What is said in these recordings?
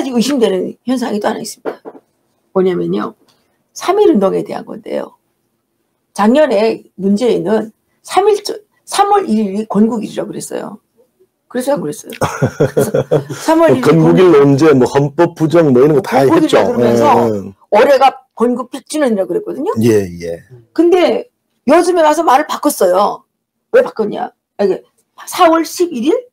가지 의심되는 현상이 또 하나 있습니다. 뭐냐면요. 3.1운동에 대한 건데요. 작년에 문재인은 3월 1일이 건국일이라고 그랬어요. 그래서 안 그랬어요. 그래서 3월 1일 건국일 논제, 뭐 헌법 부정 뭐 이런 거 다 했죠. 그러면서 올해가 건국 100주년이라고 그랬거든요. 예. 근데 요즘에 와서 말을 바꿨어요. 왜 바꿨냐? 4월 11일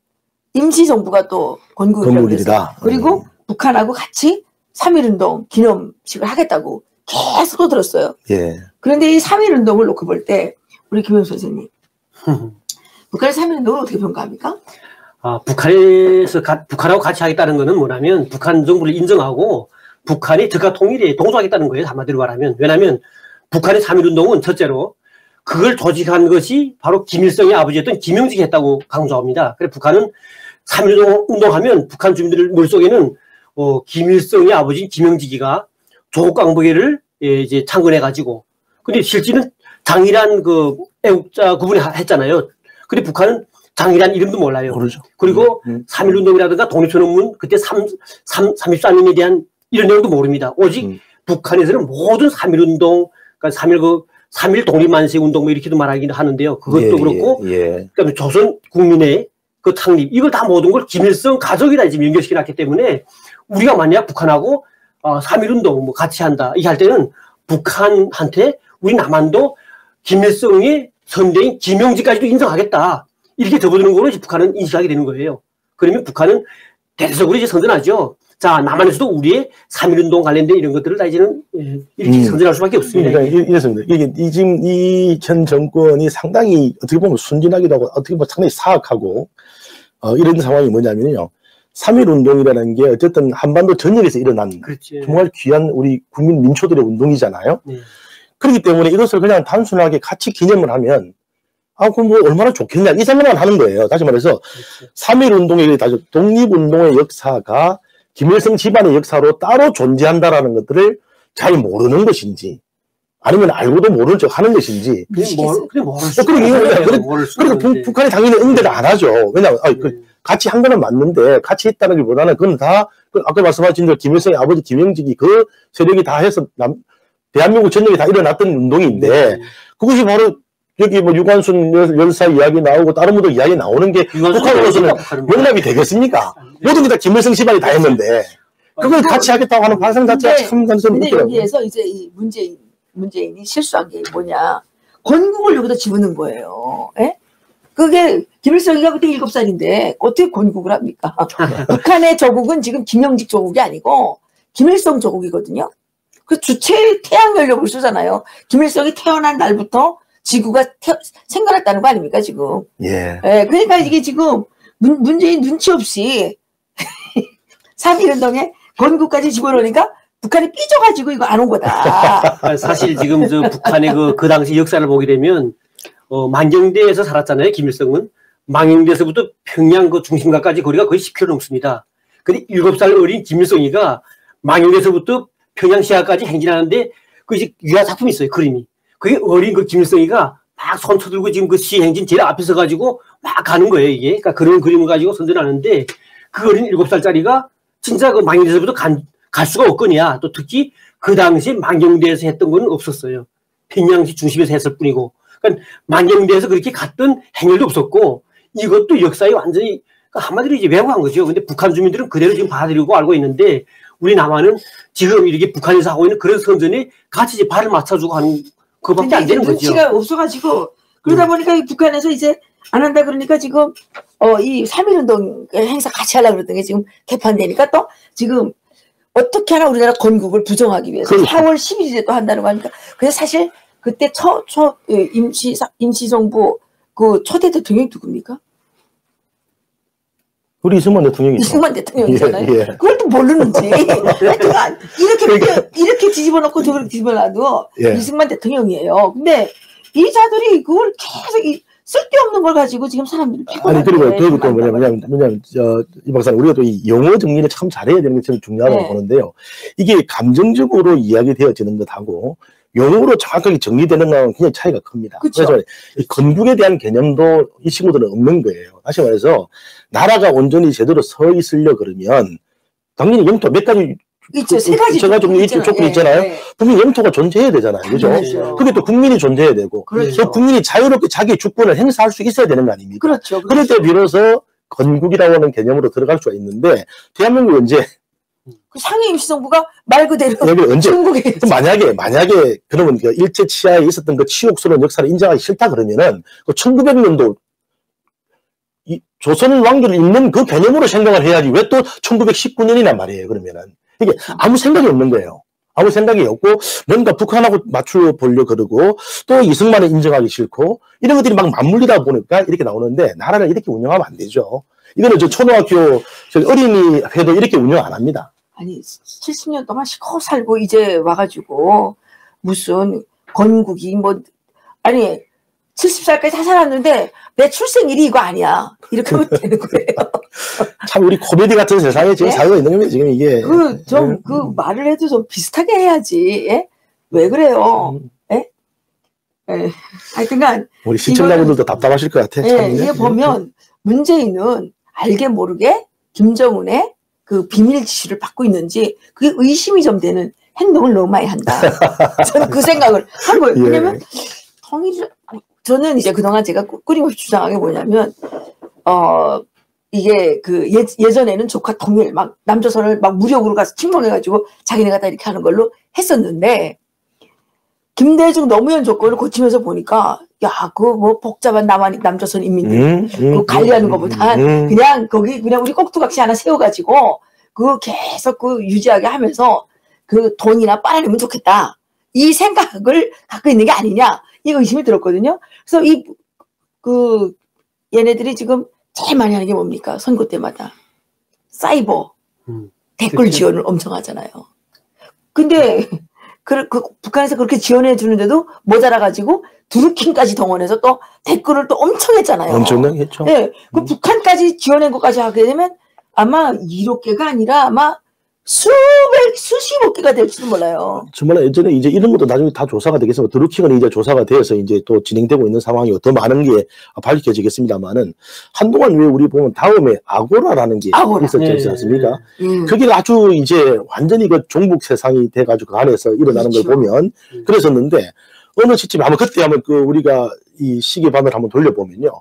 임시정부가 또 건국일이다. 그리고 북한하고 같이 3.1운동 기념식을 하겠다고 계속 떠들었어요. 예. 그런데 이 3.1운동을 놓고 볼 때 우리 김영수 선생님 북한의 3.1운동을 어떻게 평가합니까? 북한하고 같이 하겠다는 거는 뭐냐면 북한 정부를 인정하고 북한이 즉각 통일에 동조하겠다는 거예요. 한마디로 말하면. 왜냐하면 북한의 3.1운동은 첫째로 그걸 조직한 것이 바로 김일성의 아버지였던 김영직이 했다고 강조합니다. 그래서 북한은 3.1운동하면 북한 주민들 머릿속에는 김일성의 아버지 김영직이가 조국 강복회를 이제 창건해가지고 근데 실제는 장이란 그 애국자 구분을 했잖아요. 근데 북한은 장이란 이름도 몰라요. 모르죠. 그리고 3.1운동이라든가 독립선언문 그때 33인에 대한 이런 내용도 모릅니다. 오직 북한에서는 모든 3.1운동, 그러니까 3.1 독립만세 운동 뭐 이렇게도 말하긴 하는데요. 그것도 그렇고, 그다음에 조선 국민의 그 창립, 이걸 다 모든 걸 김일성 가족이라 지금 연결시켜 놨기 때문에 우리가 만약 북한하고 3.1운동 뭐 같이 한다, 이렇게 할 때는 북한한테 우리 남한도 김일성의 선대인 김영직까지도 인정하겠다. 이렇게 접어드는 걸로 이제 북한은 인식하게 되는 거예요. 그러면 북한은 대대적으로 이제 선전하죠. 자, 남한에서도 우리의 3.1운동 관련된 이런 것들을 다 이제는 이렇게 선전할 수밖에 없습니다. 그러니까 이렇습니다. 이게 지금 이 현 정권이 상당히 어떻게 보면 순진하기도 하고 어떻게 보면 상당히 사악하고 이런 상황이 뭐냐면요. 3.1운동이라는 게 어쨌든 한반도 전역에서 일어난 정말 귀한 우리 국민 민초들의 운동이잖아요. 그렇기 때문에 이것을 그냥 단순하게 같이 기념을 하면 그럼 뭐 얼마나 좋겠냐 이 생각만 하는 거예요. 다시 말해서 3.1운동의 독립운동의 역사가 김일성 집안의 역사로 따로 존재한다라는 것들을 잘 모르는 것인지 아니면 알고도 모르는 척 하는 것인지 그리고 북한이 당연히 응대를 안 하죠. 왜냐하면 같이 한 거는 맞는데 같이 했다는 것보다는 그건 다 아까 말씀하신 대로 김일성의 아버지 김영직이 그 세력이 다 해서 대한민국 전역에 다 일어났던 운동인데 그것이 바로 여기 뭐 유관순 열사 이야기 나오고 다른 분들 이야기 나오는 게 북한으로서는 용납이 되겠습니까? 모든 게 다 김일성 집안이 다 했는데 그걸 같이 하겠다고 하는 발상 자체가 참 단순히 근데 여기에서 이제 이 문재인이 실수한 게 뭐냐, 건국을 여기다 집어넣은 거예요. 에? 그게 김일성이가 그때 7살인데 어떻게 건국을 합니까? 북한의 조국은 지금 김영직 조국이 아니고 김일성 조국이거든요. 그 주체 태양 연력을 쓰잖아요. 김일성이 태어난 날부터 지구가 생겨났다는 거 아닙니까 지금? 예. 그러니까 이게 지금 문재인 눈치 없이 3.1운동에 건국까지 집어넣으니까 북한이 삐져가지고 이거 안 온 거다. 사실 지금 북한의 그 당시 역사를 보게 되면 망경대에서 살았잖아요. 김일성은 망경대에서부터 평양 그 중심가까지 거리가 거의 10km 넘습니다. 근데 7살 어린 김일성이가 망경대에서부터 평양시야까지 행진하는데 그 이제 유화 작품이 있어요. 그림이. 그게 어린 그 김일성이가 막 손 쳐들고 지금 그 시행진 제일 앞에 서가지고 막 가는 거예요, 이게. 그러니까 그런 그림을 가지고 선전하는데 그 어린 7살짜리가 진짜 그 망경대에서부터 갈 수가 없거니와 또 특히 그 당시 망경대에서 했던 건 없었어요. 평양시 중심에서 했을 뿐이고. 그러니까 망경대에서 그렇게 갔던 행렬도 없었고 이것도 역사에 완전히 한마디로 이제 왜곡한 거죠. 근데 북한 주민들은 그대로 지금 받아들이고 알고 있는데 우리 남한은 지금 이렇게 북한에서 하고 있는 그런 선전에 같이 이제 발을 맞춰주고 하는 그거밖에 안 되는 거죠. 눈치가 없어가지고 그러다 보니까 북한에서 이제 안 한다 그러니까 지금 이 3.1운동 행사 같이 하려고 그랬던 게 지금 개판되니까 또 지금 어떻게 하나 우리나라 건국을 부정하기 위해서 4월 11일에 또 한다는 거 아닙니까? 그래서 사실 그때 임시정부 그 초대 대통령이 누굽니까? 우리 이승만 대통령이죠. 이승만 대통령이잖아요. 그걸 또 모르는지. 이렇게 뒤집어놓고 저렇게 뒤집어놔도 이승만 대통령이에요. 근데 이 자들이 그걸 계속 쓸데없는 걸 가지고 지금 사람들이 피곤하게. 아니 그리고 또 뭐냐면 이 박사님 우리가 또 이 용어 정리를 참 잘해야 되는 게 참 중요하다고 보는데요. 이게 감정적으로 이야기되어지는 것하고 용어로 정확하게 정리되는 거는 굉장히 차이가 큽니다. 그쵸? 그래서 건국에 대한 개념도 이 친구들은 없는 거예요. 다시 말해서 나라가 온전히 제대로 서 있으려 그러면 당연히 영토 몇 가지 있죠. 세 가지 조건이 있잖아요. 네. 분명히 영토가 존재해야 되잖아요. 그죠? 당연하죠. 그게 또 국민이 존재해야 되고 그렇죠. 또 국민이 자유롭게 자기의 주권을 행사할 수 있어야 되는 거 아닙니까? 그렇죠. 그럴 때 비로소 건국이라고 하는 개념으로 들어갈 수가 있는데 대한민국이 언제 그 상해 임시정부가 말 그대로 여기 언제 중국에 만약에 그러면 그 일제 치하에 있었던 그 치욕스러운 역사를 인정하기 싫다 그러면은 그 1900년도 이 조선 왕조를 잇는 그 개념으로 생각을 해야지 왜 또 1919년이란 말이에요. 그러면은 이게 아무 생각이 없는 거예요. 아무 생각이 없고 뭔가 북한하고 맞추어 보려 그러고 또 이승만을 인정하기 싫고 이런 것들이 막 맞물리다 보니까 이렇게 나오는데 나라를 이렇게 운영하면 안 되죠. 이거는 저 초등학교 어린이 회도 이렇게 운영 안 합니다. 아니 70년 동안 시커 살고 이제 와가지고 무슨 건국이 뭐 아니 70살까지 다 살았는데 내 출생일이 이거 아니야 이렇게 하면 되는 거예요. 참 우리 코미디 같은 세상에 지금 네? 살고 있는 겁니다. 지금 이게 그 말을 해도 좀 비슷하게 해야지. 예? 왜 그래요? 예? 예. 하여튼간 우리 시청자분들도 답답하실 것 같아. 예, 이게 보면 문재인은 알게 모르게 김정은의 그 비밀 지시를 받고 있는지 그게 의심이 좀 되는 행동을 너무 많이 한다. 저는 그 생각을 한 거예요. 예. 왜냐면 저는 이제 그동안 제가 끊임없이 주장한 게 뭐냐면 이게 그 예전에는 조카 통일 막 남조선을 막 무력으로 가서 침공해가지고 자기네가 다 이렇게 하는 걸로 했었는데 김대중 노무현 조건을 고치면서 보니까 야 그 뭐 복잡한 남조선 인민들 그 관리하는 것보다 그냥 거기 그냥 우리 꼭두각시 하나 세워가지고 그 계속 그 유지하게 하면서 그 돈이나 빨아내면 좋겠다 이 생각을 갖고 있는 게 아니냐 이 의심이 들었거든요. 그래서 얘네들이 지금 제일 많이 하는 게 뭡니까? 선거 때마다 사이버 댓글 지원을 엄청 하잖아요. 근데 북한에서 그렇게 지원해 주는데도 모자라가지고 두루킹까지 동원해서 또 댓글을 또 엄청 했잖아요. 엄청나게 했죠. 네, 그 북한까지 지원한 것까지 하게 되면 아마 1억 개가 아니라 아마 수십억 개가 될지도 몰라요. 정말 예전에 이제 이런 것도 나중에 다 조사가 되겠습니다. 드루킹은 이제 조사가 되어서 이제 또 진행되고 있는 상황이고 더 많은 게 밝혀지겠습니다만은 한동안 왜 우리 보면 다음에 아고라라는 게 있었지 않습니까? 그게 아주 이제 완전히 그 종북 세상이 돼가지고 그 안에서 일어나는 걸 보면 그랬었는데 어느 시점에 그때 한번 우리가 이 시계반을 한번 돌려보면요.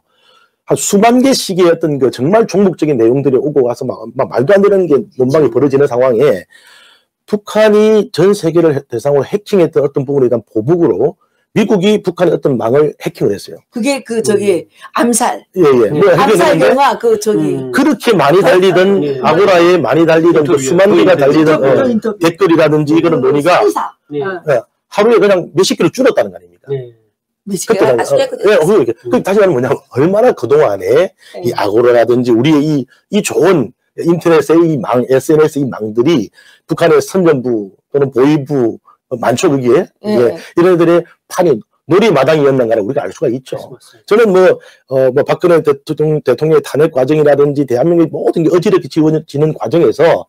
한 수만 개씩의 어떤 그 정말 종북적인 내용들이 오고 가서 막 말도 안 되는 게 논방이 벌어지는 상황에 북한이 전 세계를 대상으로 해킹했던 어떤 부분에 대한 보복으로 미국이 북한의 어떤 망을 해킹을 했어요. 그게 암살. 암살 영화 그렇게 많이 달리던 아고라에 많이 달리던 그 수만 개가 달리던 댓글이라든지 이거는 논의가 하루에 그냥 몇십 킬로 줄었다는 거 아닙니까? 그때 다시 말하면 뭐냐면 얼마나 그동안에 이 아고라라든지 우리의 이 좋은 인터넷의 이 SNS 이 망들이 북한의 선전부 또는 보위부 많죠 그게 이런 애들의 판이 놀이마당이었는가를 우리가 알 수가 있죠. 저는 박근혜 대통령의 탄핵 과정이라든지 대한민국의 모든 게 어지럽게 지워지는 과정에서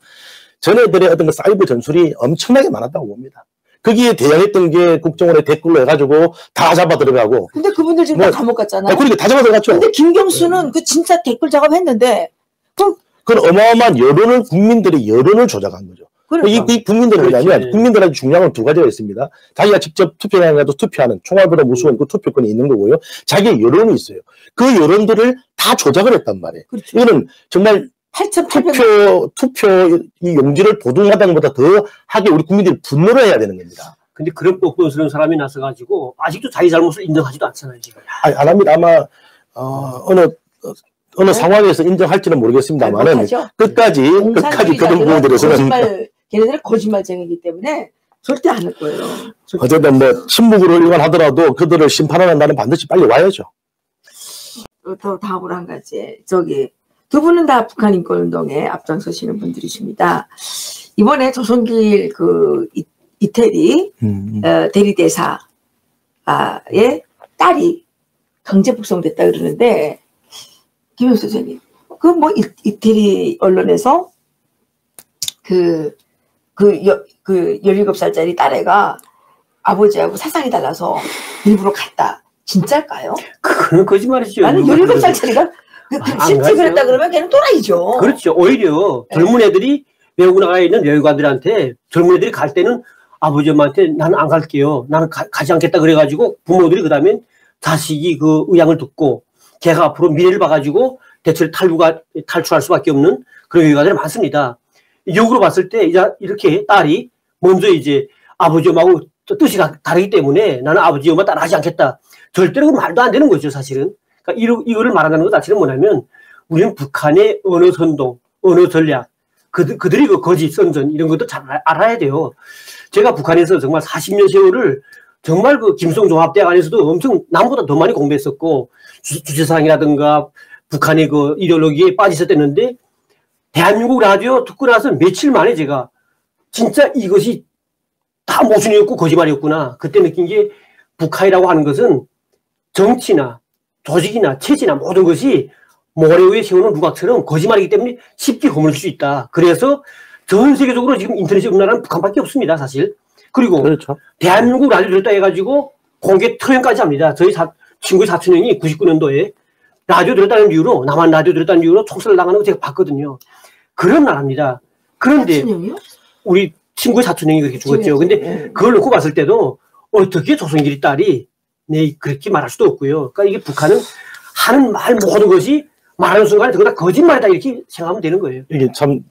전애들의 어떤 그 사이버 전술이 엄청나게 많았다고 봅니다. 거기에 대항했던 게 국정원의 댓글로 해가지고 다 잡아 들어가고. 근데 그분들 지금 다 감옥 갔잖아요. 그러니까 다 잡아 들어갔죠. 근데 김경수는 그 진짜 댓글 작업했는데. 그건 어마어마한 국민들의 여론을 조작한 거죠. 그러니까. 이 국민들은 뭐냐면 국민들한테 중요한 건 두 가지가 있습니다. 자기가 직접 투표장에도 투표하는 총알보다 무서운 그 투표권이 있는 거고요. 자기의 여론이 있어요. 그 여론들을 다 조작을 했단 말이에요. 그렇죠. 이거는 정말 8,800 투표 이 용지를 도둑마다는 것보다 더 하게 우리 국민들이 분노를 해야 되는 겁니다. 근데 그런 뻔뻔스러운 사람이 나서가지고 아직도 자기 잘못을 인정하지도 않잖아요 지금. 아니, 안 합니다. 아마 어느 상황에서 인정할지는 모르겠습니다만은 끝까지 그런 부분들에서는 걔네들은 거짓말쟁이기 때문에 절대 안 할 거예요. 어쨌든 침묵으로 일관하더라도 그들을 심판하는 날은 반드시 빨리 와야죠. 더 다음으로 한 가지 두 분은 다 북한 인권운동에 앞장서시는 분들이십니다. 이번에 조선길 이태리 대리대사의 딸이 강제 북송됐다 그러는데 김현수 선생님, 이태리 언론에서 17살짜리 딸애가 아버지하고 사상이 달라서 일부러 갔다. 진짜일까요? 그건 거짓말이죠. 나는 17살짜리가 실제 그랬다 그러면 걔는 또라이죠. 그렇죠. 오히려 젊은 애들이 외국 나라에 있는 외교관들한테 젊은 애들이 갈 때는 아버지 엄마한테 나는 안 갈게요. 나는 가지 않겠다 그래가지고 부모들이 그 다음에 자식이 그 의향을 듣고 걔가 앞으로 미래를 봐가지고 대체로 탈출할 수밖에 없는 그런 외교관들이 많습니다. 역으로 봤을 때 이렇게 딸이 먼저 이제 아버지 엄마하고 뜻이 다르기 때문에 나는 아버지 엄마 따라하지 않겠다. 절대로 말도 안 되는 거죠, 사실은. 그러니까 이거를 말한다는 것 자체는 뭐냐면 우리는 북한의 언어 선동, 언어 전략, 그들이 그 거짓 선전 이런 것도 잘 알아야 돼요. 제가 북한에서 정말 40년 세월을 정말 그 김일성 종합대학 안에서도 엄청 남보다 더 많이 공부했었고 주체사상이라든가 북한의 그 이데올로기에 빠져 있었는데 대한민국 라디오 듣고 나서 며칠 만에 제가 진짜 이것이 다 모순이었고 거짓말이었구나. 그때 느낀 게 북한이라고 하는 것은 정치나 조직이나 체제나 모든 것이 모래 위에 세우는 누각처럼 거짓말이기 때문에 쉽게 거물릴 수 있다. 그래서 전 세계적으로 지금 인터넷이 없는 나라는 북한밖에 없습니다, 사실. 그리고 그렇죠. 대한민국 라디오 들었다 해가지고 공개 토론까지 합니다. 저희 친구의 사촌형이 99년도에 라디오 들었다는 이유로, 남한 라디오 들었다는 이유로 총살을 당하는 거 제가 봤거든요. 그런 나라입니다. 그런데 사촌형이요? 우리 친구의 사촌형이 그렇게 죽었죠. 근데 그걸 놓고 봤을 때도 어떻게 조선길이 딸이 그렇게 말할 수도 없고요. 그러니까 이게 북한은 하는 말 모든 것이 말하는 순간에 그거 다 거짓말이다 이렇게 생각하면 되는 거예요. 이게 참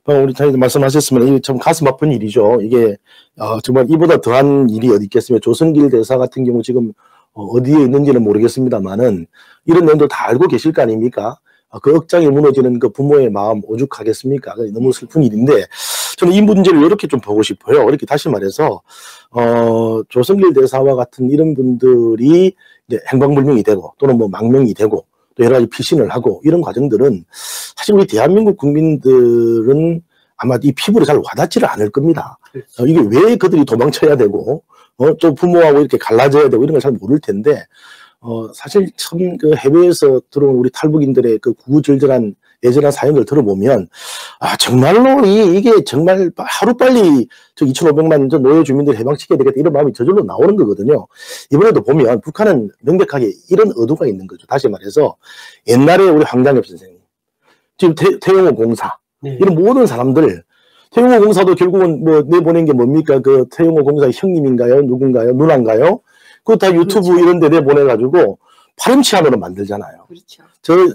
우리 자기도 말씀하셨으면 이게 참 가슴 아픈 일이죠. 이게 정말 이보다 더한 일이 어디 있겠습니까? 조선길 대사 같은 경우 지금 어디에 있는지는 모르겠습니다만은 이런 내용도 다 알고 계실 거 아닙니까? 그 억장이 무너지는 그 부모의 마음 오죽하겠습니까? 너무 슬픈 일인데 저는 이 문제를 이렇게 좀 보고 싶어요. 이렇게 다시 말해서 조선길 대사와 같은 이런 분들이 이제 행방불명이 되고 또는 뭐 망명이 되고 또 여러 가지 피신을 하고 이런 과정들은 사실 우리 대한민국 국민들은 아마 이 피부로 잘 와닿지를 않을 겁니다. 이게 왜 그들이 도망쳐야 되고 또 부모하고 이렇게 갈라져야 되고 이런 걸 잘 모를 텐데 사실 참 그 해외에서 들어온 우리 탈북인들의 그 구구절절한 예전한 사연을 들어보면 정말로 이게 정말 하루빨리 저 2,500만 저 노예 주민들 해방시켜야 되겠다 이런 마음이 저절로 나오는 거거든요. 이번에도 보면 북한은 명백하게 이런 의도가 있는 거죠. 다시 말해서 옛날에 우리 황장엽 선생님 지금 태영호 공사 이런 모든 사람들 태영호 공사도 결국은 뭐 내보낸 게 뭡니까? 그 태영호 공사의 형님인가요? 누군가요? 누나인가요? 그거 다 유튜브 그렇죠. 이런 데 내보내가지고 파렴치한으로 만들잖아요. 그렇죠.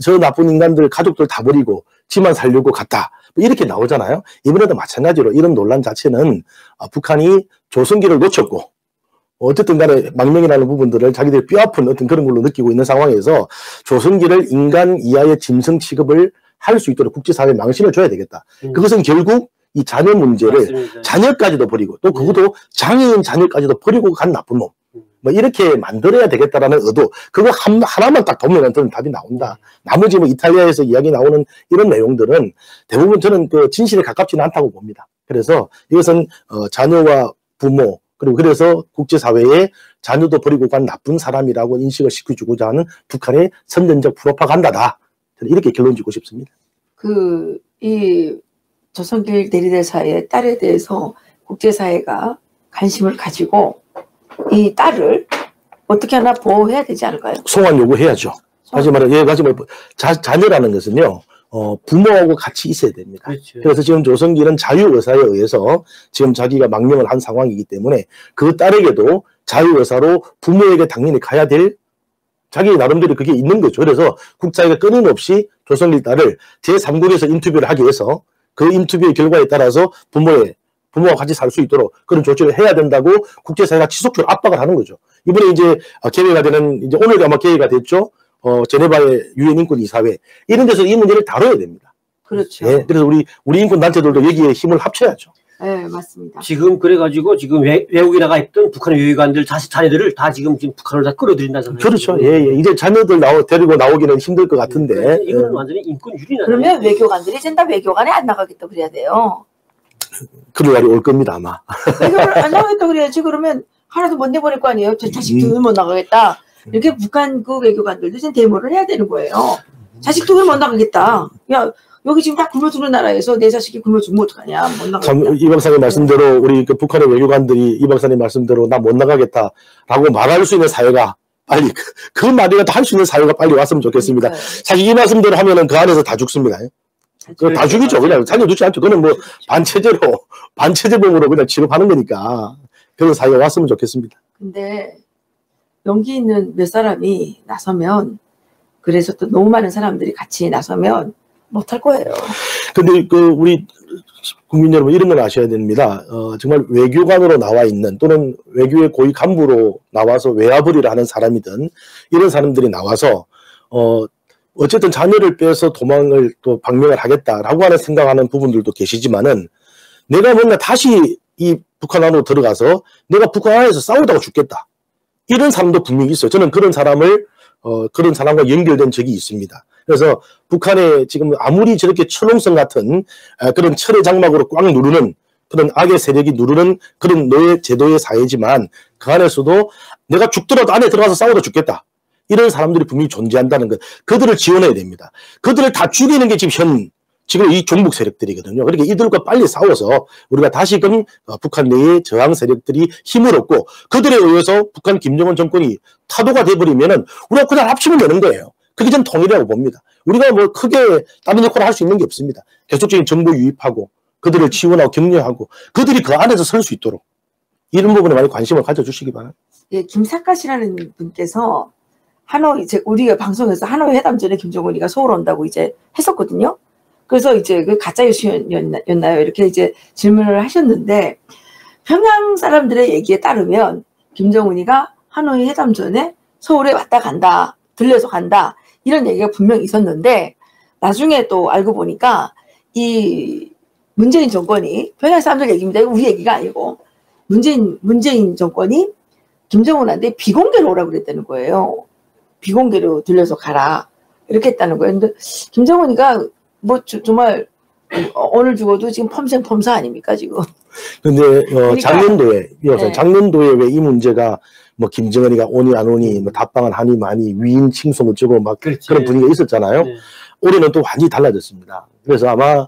저 나쁜 인간들 가족들 다 버리고 지만 살려고 갔다. 이렇게 나오잖아요. 이번에도 마찬가지로 이런 논란 자체는 북한이 조선기를 놓쳤고 어쨌든 간에 망명이라는 부분들을 자기들이 뼈아픈 어떤 그런 걸로 느끼고 있는 상황에서 조선기를 인간 이하의 짐승 취급을 할 수 있도록 국제사회에 망신을 줘야 되겠다. 그것은 결국 이 자녀 문제를 맞습니다. 자녀까지도 버리고 또 그것도 장애인 자녀까지도 버리고 간 나쁜 놈. 뭐 이렇게 만들어야 되겠다라는 의도 그거 하나만 딱 보면 저는 답이 나온다. 나머지 뭐 이탈리아에서 이야기 나오는 이런 내용들은 대부분 저는 그 진실에 가깝지는 않다고 봅니다. 그래서 이것은 자녀와 부모 그리고 그래서 국제사회에 자녀도 버리고 간 나쁜 사람이라고 인식을 시켜주고자 하는 북한의 선전적 프로파간다다. 저는 이렇게 결론 짓고 싶습니다. 이 조선길 대리대사의 딸에 대해서 국제사회가 관심을 가지고 이 딸을 어떻게 하나 보호해야 되지 않을까요? 송환 요구해야죠. 하지만 자녀라는 것은요. 부모하고 같이 있어야 됩니다. 그렇죠. 그래서 지금 조선길은 자유의사에 의해서 지금 자기가 망명을 한 상황이기 때문에 그 딸에게도 자유의사로 부모에게 당연히 가야 될 자기 나름대로 그게 있는 거죠. 그래서 국사회가 끊임없이 조선길 딸을 제3국에서 인터뷰를 하기 위해서 그 인터뷰의 결과에 따라서 부모와 같이 살 수 있도록 그런 조치를 해야 된다고 국제사회가 지속적으로 압박을 하는 거죠. 이번에 이제 개회가 되는, 이제 오늘 아마 개회가 됐죠. 제네바의 유엔 인권 이사회. 이런 데서 이 문제를 다뤄야 됩니다. 그렇죠. 네, 그래서 우리 인권 단체들도 여기에 힘을 합쳐야죠. 네, 맞습니다. 지금 그래가지고 지금 외국에 나가 있던 북한의 외교관들 자녀들을 다 지금 북한으로 다 끌어들인다잖아요. 그렇죠. 예. 이제 자녀들 데리고 나오기는 힘들 것 같은데. 이건 완전히 인권 유린하네. 그러면 외교관들이 이제 다 외교관에 안 나가겠다 그래야 돼요. 그런 날이 올 겁니다, 아마. 외교를 안 나가겠다 그래야지. 그러면 하나도 못 내보낼 거 아니에요. 저 자식도 못 나가겠다. 이렇게 북한 그 외교관들도 지금 데모를 해야 되는 거예요. 자식도 못 나가겠다. 야, 여기 지금 다 굶어 죽는 나라에서 내 자식이 굶어 죽으면 어떡하냐. 못 나가겠다. 참, 이 박사님 말씀대로 우리 그 북한의 외교관들이 이 박사님 말씀대로 나 못 나가겠다라고 말할 수 있는 사회가 빨리 그 말이라도 할 수 있는 사회가 빨리 왔으면 좋겠습니다. 그러니까요. 사실 이 말씀대로 하면은 그 안에서 다 죽습니다. 그거 다 죽이죠. 그냥 살려두지 않죠. 그거는 뭐 반체제범으로 그냥 취급하는 거니까 그런 사회가 왔으면 좋겠습니다. 근데 용기 있는 몇 사람이 나서면, 그래서 또 너무 많은 사람들이 같이 나서면 못할 거예요. 근데 우리 국민 여러분 이런 걸 아셔야 됩니다. 정말 외교관으로 나와 있는 또는 외교의 고위 간부로 나와서 외화벌이를 하는 사람이든 이런 사람들이 나와서 어쨌든 자녀를 빼서 도망을 또 방명을 하겠다라고 하는 생각하는 부분들도 계시지만은 내가 뭔가 다시 이 북한 안으로 들어가서 내가 북한 안에서 싸우다가 죽겠다. 이런 사람도 분명히 있어요. 저는 그런 사람과 연결된 적이 있습니다. 그래서 북한에 지금 아무리 저렇게 철옹성 같은 그런 철의 장막으로 꽉 누르는 그런 악의 세력이 누르는 그런 노예 제도의 사회지만 그 안에서도 내가 죽더라도 안에 들어가서 싸우다 죽겠다. 이런 사람들이 분명히 존재한다는 것. 그들을 지원해야 됩니다. 그들을 다 죽이는 게 지금 이 종북 세력들이거든요. 그러니까 이들과 빨리 싸워서 우리가 다시금 북한 내의 저항 세력들이 힘을 얻고 그들에 의해서 북한 김정은 정권이 타도가 돼버리면은 우리가 그냥 합치면 되는 거예요. 그게 전 통일이라고 봅니다. 우리가 뭐 크게 다른 역할을 할 수 있는 게 없습니다. 계속적인 정보 유입하고 그들을 지원하고 격려하고 그들이 그 안에서 설 수 있도록 이런 부분에 많이 관심을 가져주시기 바랍니다. 예, 김사카시라는 분께서 우리가 방송에서 하노이 회담 전에 김정은이가 서울 온다고 이제 했었거든요. 그래서 이제 그 가짜 뉴스였나요? 이렇게 이제 질문을 하셨는데 평양 사람들의 얘기에 따르면 김정은이가 하노이 회담 전에 서울에 왔다 간다, 들려서 간다 이런 얘기가 분명히 있었는데 나중에 또 알고 보니까 이 문재인 정권이 평양 사람들 얘기입니다. 우리 얘기가 아니고 문재인 정권이 김정은한테 비공개로 오라고 그랬다는 거예요. 비공개로 들려서 가라 이렇게 했다는 거예요. 근데 김정은이가 뭐 정말 오늘 죽어도 지금 펌생펌사 아닙니까 지금? 근데 그러니까, 작년도에 네. 작년도에 왜 이 문제가 뭐 김정은이가 오니 안 오니 뭐 답방을 하니 마니 위인 칭송 어쩌고 막 그렇지. 그런 분위기가 있었잖아요. 네. 올해는 또 완전히 달라졌습니다. 그래서 아마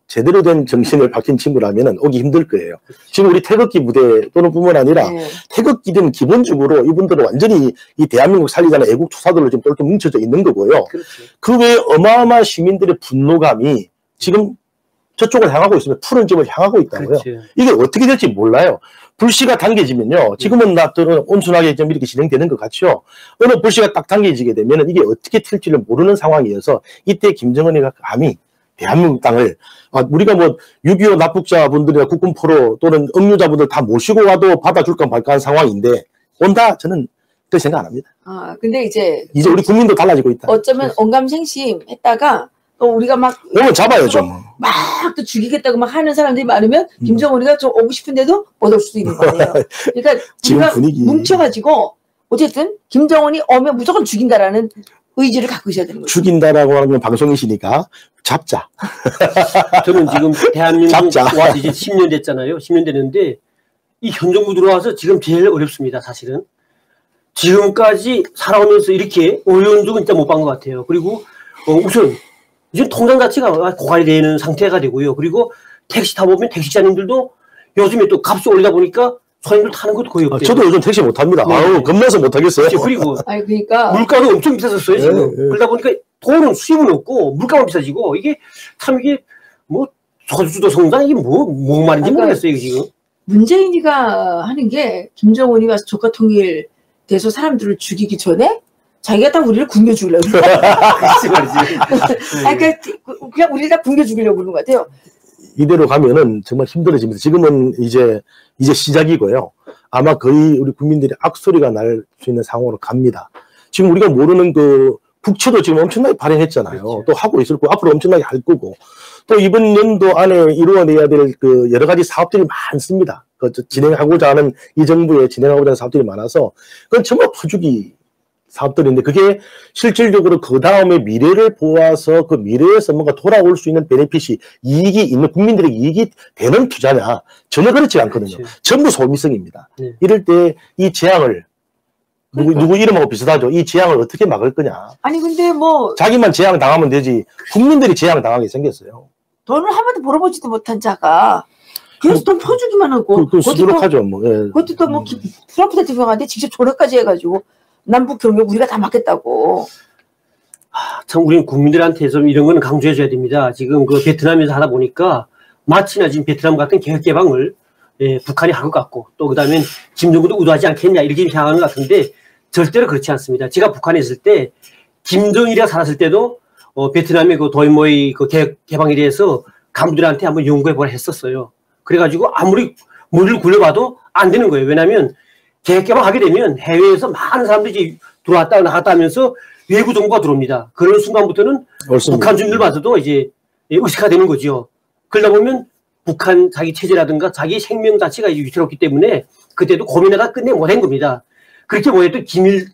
제대로 된 정신을 박힌 친구라면은 오기 힘들 거예요. 지금 우리 태극기 부대 또는 뿐만 아니라 네. 태극기는 기본적으로 이분들은 완전히 이 대한민국 살리자는 애국 투사들로 지금 똘똘 뭉쳐져 있는 거고요. 그렇지. 그 외에 어마어마한 시민들의 분노감이 지금 저쪽을 향하고 있으면 푸른 집을 향하고 있다고요. 그렇지. 이게 어떻게 될지 몰라요. 불씨가 당겨지면요. 지금은 나도 온순하게 좀 이렇게 진행되는 것 같죠. 어느 불씨가 딱 당겨지게 되면 이게 어떻게 튈지를 모르는 상황이어서 이때 김정은이가 감히 대한민국 땅을 우리가 뭐 6.25 납북자분들이나 국군포로 또는 억류자분들 다 모시고 와도 받아줄까 말까 하는 상황인데 온다? 저는 그렇게 생각 안 합니다. 근데 이제 우리 국민도 달라지고 있다. 어쩌면 언감생심 했다가 또 우리가 막 오면 잡아야죠. 막 또 죽이겠다고 막 하는 사람들이 많으면 김정은이가 좀 오고 싶은데도 못 올 수도 있는 거 아니에요. 그러니까 지금 우리가 분위기. 뭉쳐가지고 어쨌든 김정은이 오면 무조건 죽인다라는 의지를 갖고 있어야 되는 거죠. 죽인다라고 하는 건 방송이시니까 잡자. 저는 지금 대한민국 잡자. 와 이제 10년 됐잖아요. 10년 됐는데 이 현 정부 들어와서 지금 제일 어렵습니다. 사실은 지금까지 살아오면서 이렇게 어려운 적은 진짜 못 본 것 같아요. 그리고 우선 이제 통장 가치가 고갈이 되는 상태가 되고요. 그리고 택시 타보면 택시기사님들도 요즘에 또 값이 올리다 보니까 손님들 타는 것도 거의 없대요. 저도 요즘 택시 못 합니다. 네. 아우 겁나서 못 하겠어요. 그리고 그러니까 물가도 엄청 비싸졌어요 지금. 네, 네. 그러다 보니까 돈은 수입은 없고 물가만 비싸지고 이게 뭐 소주도 성장 이게 뭐 말인지 모르겠어요 지금. 문재인이가 하는 게 김정은이 와서 조카 통일 돼서 사람들을 죽이기 전에 자기가 다 우리를 굶겨 죽이려고 그러는 그렇지 말이지. 그러니까 그냥 우리를 다 굶겨 죽이려고 그러는 것 같아요. 이대로 가면은 정말 힘들어집니다. 지금은 이제 시작이고요. 아마 거의 우리 국민들이 악소리가 날 수 있는 상황으로 갑니다. 지금 우리가 모르는 그 북처도 지금 엄청나게 발행했잖아요. 그렇죠. 또 하고 있을 거고 앞으로 엄청나게 할 거고 또 이번 연도 안에 이루어내야 될 그 여러 가지 사업들이 많습니다. 그 진행하고자 하는 이 정부에 진행하고자 하는 사업들이 많아서 그건 정말 퍼주기 사업들인데 그게 실질적으로 그 다음에 미래를 보아서 그 미래에서 뭔가 돌아올 수 있는 베네핏이 이익이 있는 국민들에게 이익이 되는 투자냐 전혀 그렇지 않거든요. 그렇지. 전부 소미성입니다. 네. 이럴 때 이 재앙을 누구 이름하고 비슷하죠. 이 재앙을 어떻게 막을 거냐. 아니 근데 뭐 자기만 재앙 당하면 되지 국민들이 재앙 당하게 생겼어요. 돈을 한 번도 벌어보지도 못한 자가 계속 돈 퍼주기만 하고 수두룩하죠. 뭐. 예. 그것도 또 뭐 트럼프 대통령한테 직접 조력까지 해가지고 남북 경력 우리가 다 막겠다고. 참 우리는 국민들한테 좀 이런 거는 강조해줘야 됩니다. 지금 그 베트남에서 하다 보니까 마치나 지금 베트남 같은 개혁 개방을 북한이 할 것 같고 또 그다음에 김정은도 의도하지 않겠냐 이렇게 생각하는 것 같은데 절대로 그렇지 않습니다. 제가 북한에 있을 때 김정일이가 살았을 때도 베트남의 그 도이모의 그 개혁 개방에 대해서 간부들한테 한번 연구해 보라 했었어요. 그래가지고 아무리 머리를 굴려봐도 안 되는 거예요. 왜냐하면 개혁 개방하게 되면 해외에서 많은 사람들이 들어왔다 나갔다 하면서 외부 정보가 들어옵니다. 그런 순간부터는 옳습니다. 북한 주민들마저도 이제 의식화 되는 거죠. 그러다 보면 북한 자기 체제라든가 자기 생명 자체가 이제 위태롭기 때문에 그때도 고민하다 끝내 못한 겁니다. 그렇게 못해도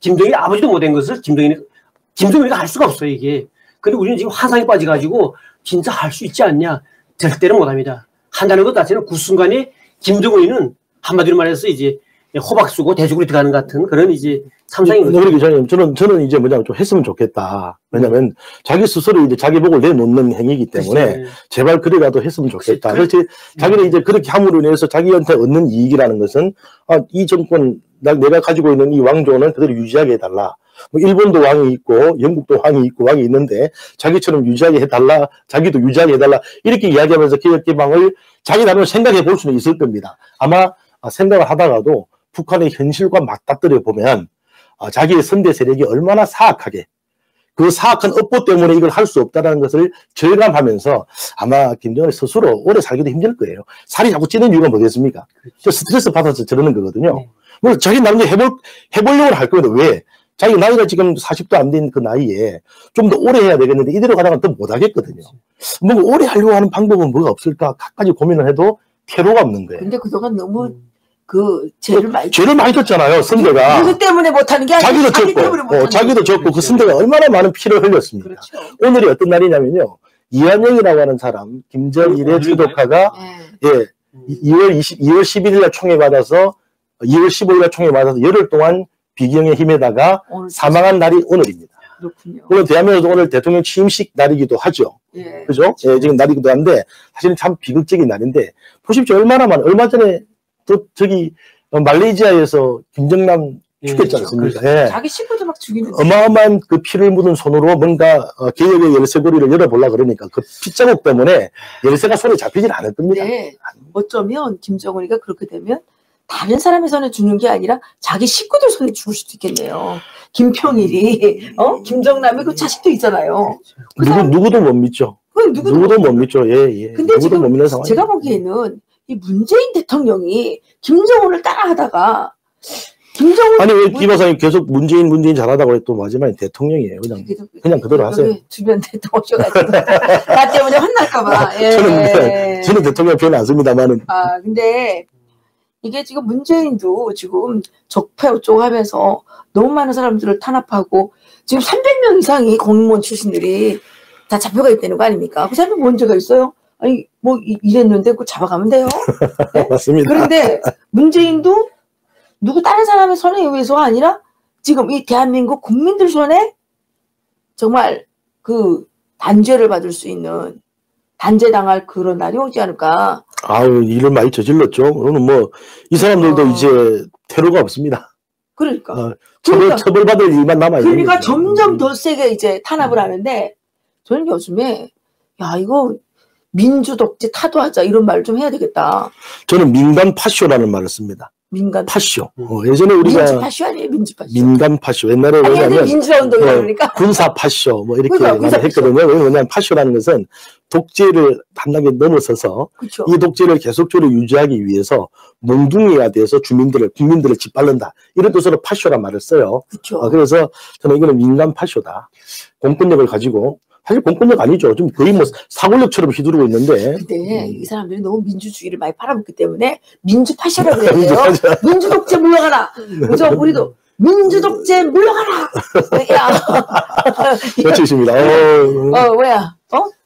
김정일 아버지도 못한 것을 김정일이가 할 수가 없어요, 이게. 근데 우리는 지금 환상에 빠져가지고 진짜 할 수 있지 않냐? 절대로 못합니다. 한다는 것 자체는 그 순간에 김정은이는 한마디로 말해서 이제 호박 쓰고 대죽으로 들어가는 같은 그런 이제 상상인 거죠. 그러기 전에 저는 이제 뭐냐면 좀 했으면 좋겠다. 왜냐면 자기 스스로 이제 자기 복을 내놓는 행위이기 때문에 그렇지. 제발 그래라도 했으면 좋겠다. 그렇지. 자기는 이제 그렇게 함으로 인해서 자기한테 얻는 이익이라는 것은 이 정권 내가 가지고 있는 이 왕조는 그대로 유지하게 해달라. 뭐 일본도 왕이 있고 영국도 왕이 있고 왕이 있는데 자기처럼 유지하게 해달라. 자기도 유지하게 해달라. 이렇게 이야기하면서 개혁개방을 자기 나름대로 생각해 볼 수는 있을 겁니다. 아마 생각을 하다가도 북한의 현실과 맞닥뜨려 보면 자기의 선대 세력이 얼마나 사악하게 그 사악한 업보 때문에 이걸 할 수 없다는 것을 절감하면서 아마 김정일 스스로 오래 살기도 힘들 거예요. 살이 자꾸 찌는 이유가 뭐겠습니까? 저 스트레스 받아서 저러는 거거든요. 네. 물론 자기 나름대로 해보려고 할 거거든요. 왜? 자기 나이가 지금 40도 안 된 그 나이에 좀 더 오래 해야 되겠는데 이대로 가다가 더 못하겠거든요. 뭐 오래 하려고 하는 방법은 뭐가 없을까? 갖가지 고민을 해도 필요가 없는 거예요. 근데 그동안 너무 그 죄를 많이 죄를 많이 졌잖아요, 선대가. 누구 때문에 못하는 게 아니라 자기도 자기 때문에 졌고, 못하는 자기도 거지. 졌고, 그 선대가 얼마나 많은 피를 흘렸습니까? 그렇죠. 오늘이 어떤 날이냐면요, 이한영이라고 하는 사람, 김정일의 최독화가, 네. 2월 11일 날 총에 받아서, 2월 15일 날 총에 받아서 열흘 동안 비경의 힘에다가 오늘 사망한 날이 오늘입니다. 그렇군요. 물론 대한민국도 오늘 대통령 취임식 날이기도 하죠. 예. 그죠? 예, 지금 날이기도 한데, 사실은 참 비극적인 날인데, 보십시오. 얼마 전에, 저기, 말레이시아에서 김정남 죽겠지 않습니까? 예. 자기 친구도 막 죽이는. 어마어마한 그 피를 묻은 손으로 뭔가 개혁의 열쇠고리를 열어보려고 그러니까 그 핏자국 때문에 열쇠가 손에 잡히질 않을 겁니다. 네. 어쩌면 김정은이가 그렇게 되면 다른 사람의 손에 죽는 게 아니라 자기 식구들 손에 죽을 수도 있겠네요. 김평일이, 김정남이 그 자식도 있잖아요. 그 사람, 누구도 못 믿죠. 누구도 못 믿죠. 예, 예. 근데 누구도 지금 못 믿는 상황. 제가 보기에는 이 문재인 대통령이 김정은을 따라하다가 김정은 아니 왜 김하사님 계속 문재인 잘하다고 또 마지막에 대통령이에요. 그냥 그대로 하세요. 주변 대통령 오셔가지고 나 때문에 혼날까봐. 예. 저는 대통령 표현 안 씁니다만은. 근데 이게 지금 문재인도 지금 적폐 어쩌고 하면서 너무 많은 사람들을 탄압하고 지금 300명 이상이 공무원 출신들이 다 잡혀가 있다는 거 아닙니까? 그 사람이 문제가 있어요? 아니 뭐 이랬는데 그거 잡아가면 돼요. 네? 맞습니다. 그런데 문재인도 누구 다른 사람의 손에 의해서가 아니라 지금 이 대한민국 국민들 손에 정말 그 단죄를 받을 수 있는 단죄당할 그런 날이 오지 않을까. 아유 일을 많이 저질렀죠. 오늘 뭐 이 사람들도 이제 테러가 없습니다. 그러니까. 처벌받을 일만 남아 있는 그러니까 거죠. 점점 더 세게 이제 탄압을 하는데 저는 요즘에 야 이거 민주독재 타도하자 이런 말 좀 해야 되겠다. 저는 민간 파쇼라는 말을 씁니다. 민간 파쇼. 예전에 우리가 민주 파쇼 아니에요? 민주 파쇼. 민간 파쇼. 옛날에 아니 뭐냐면 민주화 운동이라 그러니까. 군사 파쇼 뭐 이렇게 군사 했거든요. 왜냐하면 파쇼라는 것은 독재를 한 단계 넘어서서 그렇죠. 이 독재를 계속적으로 유지하기 위해서 몽둥이가 돼서 국민들을 짓밟는다. 이런 뜻으로 파쇼란 말을 써요. 그렇죠. 그래서 저는 이거는 민간 파쇼다. 공권력을 가지고 사실 공권력 아니죠. 좀 거의 뭐 사골력처럼 휘두르고 있는데. 근데 이 사람들이 너무 민주주의를 많이 팔아먹기 때문에 민주파쇼라고 해야 돼요. 민주독재 물러가라. 그래서 우리도 민주독재 물러가라. 야. 멋지십니다. 뭐야?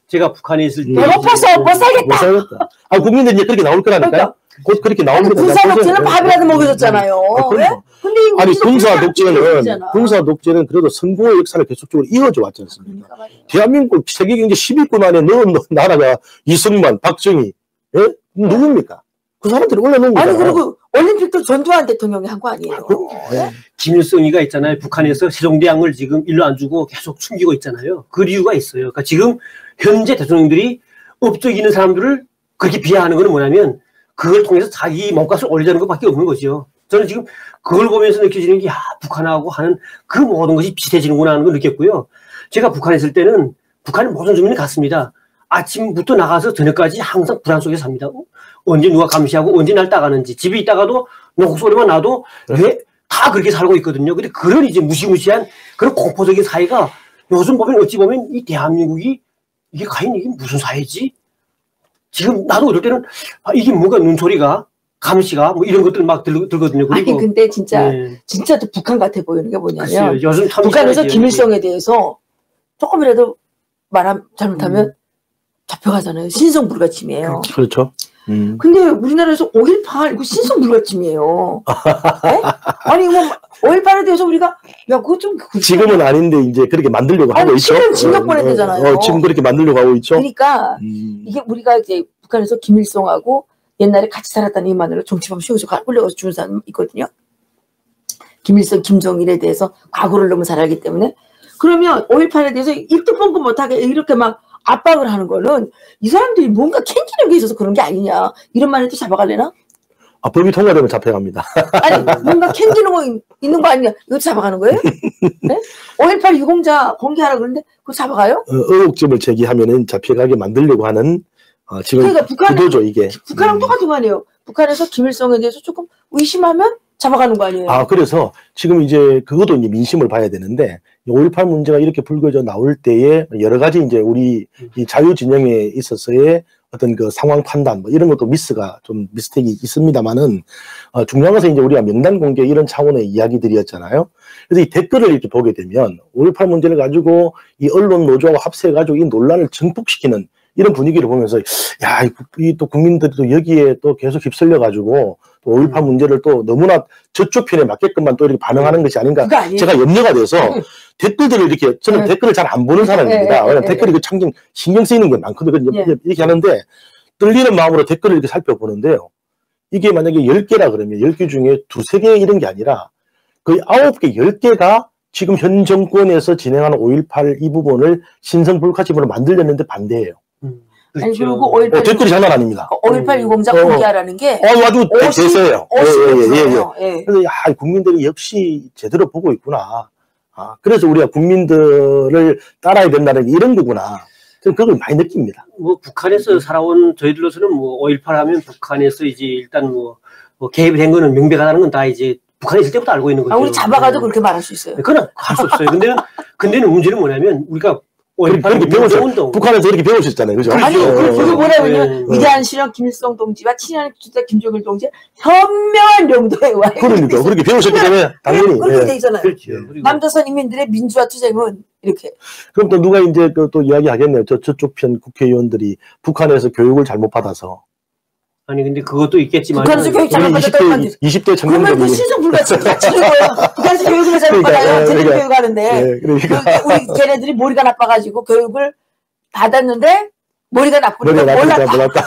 제가 북한에 있을 때 배고파서 못 살겠다. 못 살겠다. 국민들이 이제 그렇게 나올 거라니까요. 그러니까. 곧 그렇게 나올 거다. 군사독재는 밥이라도 먹여줬잖아요. 왜? 근데 아니 군사 독재는 그래도 선거의 역사를 계속적으로 이어져 왔지 않습니까? 그러니까 대한민국 세계 경제 10위권 안에 넣은 나라가 이승만, 박정희, 예? 누굽니까? 그 사람들이 올려놓은 아니, 거잖아요. 그리고 올림픽도 전두환 대통령이 한 거 아니에요. 예. 김일성이가 있잖아요. 북한에서 세종대왕을 지금 일로 안 주고 계속 숨기고 있잖아요. 그 이유가 있어요. 그러니까 지금 현재 대통령들이 업적이 있는 사람들을 그렇게 비하하는 건 뭐냐면 그걸 통해서 자기 몸값을 올리자는 것밖에 없는 거죠. 저는 지금 그걸 보면서 느껴지는 게, 북한하고 하는 그 모든 것이 비슷해지는구나 하는 걸 느꼈고요. 제가 북한에 있을 때는 북한의 모든 주민이 같습니다. 아침부터 나가서 저녁까지 항상 불안 속에 삽니다. 언제 누가 감시하고 언제 날 따가는지, 집에 있다가도 노국 소리만 나도 왜 다 그렇게 살고 있거든요. 근데 그런 이제 무시무시한 그런 공포적인 사회가 요즘 보면 어찌 보면 이 대한민국이 이게 과연 이게 무슨 사회지? 지금 나도 어떨 때는 이게 뭔가 눈소리가 감시가 뭐 이런 것들 막 들거든요. 그리고 아니, 근데 진짜, 네. 진짜 또 북한 같아 보이는 게 뭐냐면, 글쎄요, 요즘 참 북한에서 이상하죠, 김일성에 대해서 조금이라도 잘못하면 잡혀가잖아요. 신성불가침이에요. 그렇죠. 근데 우리나라에서 5.18 이거 신성불가침이에요. 네? 아니 뭐 5.18에 대해서 우리가 그거 좀 지금은 아닌데 이제 그렇게 만들려고 하고 있죠. 지금 징역 보내야 되잖아요. 지금 그렇게 만들려고 하고 있죠. 그러니까 이게 우리가 이제 북한에서 김일성하고 옛날에 같이 살았다는 이만으로 정치범 시켜서 올려가서 죽은 사람 있거든요. 김일성, 김정일에 대해서 과거를 너무 잘 알기 때문에 그러면 5.18에 대해서 입도 뻥긋 못하게 이렇게 막 압박을 하는 거는 이 사람들이 뭔가 캥기는 게 있어서 그런 게 아니냐. 이런 말 해도 잡아갈래나? 법이 통과되면 잡혀갑니다. 아니, 뭔가 캥기는 거 있는 거 아니냐. 이거 잡아가는 거예요? 네? 5.18 유공자 공개하라 그러는데 그거 잡아가요? 의혹점을 제기하면은 잡혀가게 만들려고 하는 지금 그러니까 구도죠, 이게. 북한하고 똑같은 거 아니에요. 북한에서 김일성에 대해서 조금 의심하면 잡아가는 거 아니에요. 그래서 지금 이제 그것도 이제 민심을 봐야 되는데 5.18 문제가 이렇게 불거져 나올 때에 여러 가지 이제 우리 이 자유진영에 있어서의 어떤 그 상황 판단 뭐 이런 것도 미스가 좀 미스텍이 있습니다만은 중요한 것은 이제 우리가 명단 공개 이런 차원의 이야기들이었잖아요. 그래서 이 댓글을 이렇게 보게 되면 5.18 문제를 가지고 이 언론 노조하고 합세해가지고 이 논란을 증폭시키는 이런 분위기를 보면서 이 또 국민들도 여기에 또 계속 휩쓸려가지고 또 5.18 문제를 또 너무나 저쪽 편에 맞게끔만 또 이렇게 반응하는 것이 아닌가 제가 염려가 돼서 댓글들을 이렇게 저는 댓글을 잘 안 보는 사람입니다. 왜냐면 댓글이 참 신경 쓰이는 게 많거든요. 이렇게 하는데 떨리는 마음으로 댓글을 이렇게 살펴보는데요. 이게 만약에 10개라 그러면 10개 중에 2-3개 이런 게 아니라 거의 9개, 10개가 지금 현 정권에서 진행하는 5.18 이 부분을 신성불가침으로 만들려는데 반대예요. 아니, 그리고 5.18 댓글이 장난 아닙니다. 5.18 유공자 공개하라는 게 아주 대세예요. 50%예요. 그래서 국민들이 역시 제대로 보고 있구나. 그래서 우리가 국민들을 따라야 된다는 게 이런 거구나. 저는 그걸 많이 느낍니다. 뭐 북한에서 살아온 저희들로서는 뭐 5.18 하면 북한에서 이제 일단 뭐 개입이 된 거는 명백하다는 건 다 이제 북한에 있을 때부터 알고 있는 거죠. 우리 잡아가도 그렇게 말할 수 있어요. 그건 할 수 없어요. 근데는 문제는 뭐냐면 우리가 5.18 배우셨 북한에서 이렇게 배우셨잖아요. 그죠? 아니, 그게 뭐냐면요. 위대한 실현 김일성 동지와 친한 주자 김정일 동지 현명한 용도에 와. 그러니까 그렇게 배우셨기 때문에 당연히 그렇게 돼 있잖아요. 그렇죠. 남조선 인민들의 민주화 투쟁은 이렇게. 그럼 또 누가 이제 또 이야기하겠네요. 저쪽 편 국회의원들이 북한에서 교육을 잘못 받아서. 아니 근데 그것도 있겠지만 북한에서 교육 잘못 받았다는 20대 그러면 그 청년들이 신성불가침 같은 거예요. 북한에서 교육을 잘못 받아요. 제대로 교육하는데 우리 걔네들이 머리가 나빠가지고 교육을 받았는데 머리가 나쁘니까 몰랐다.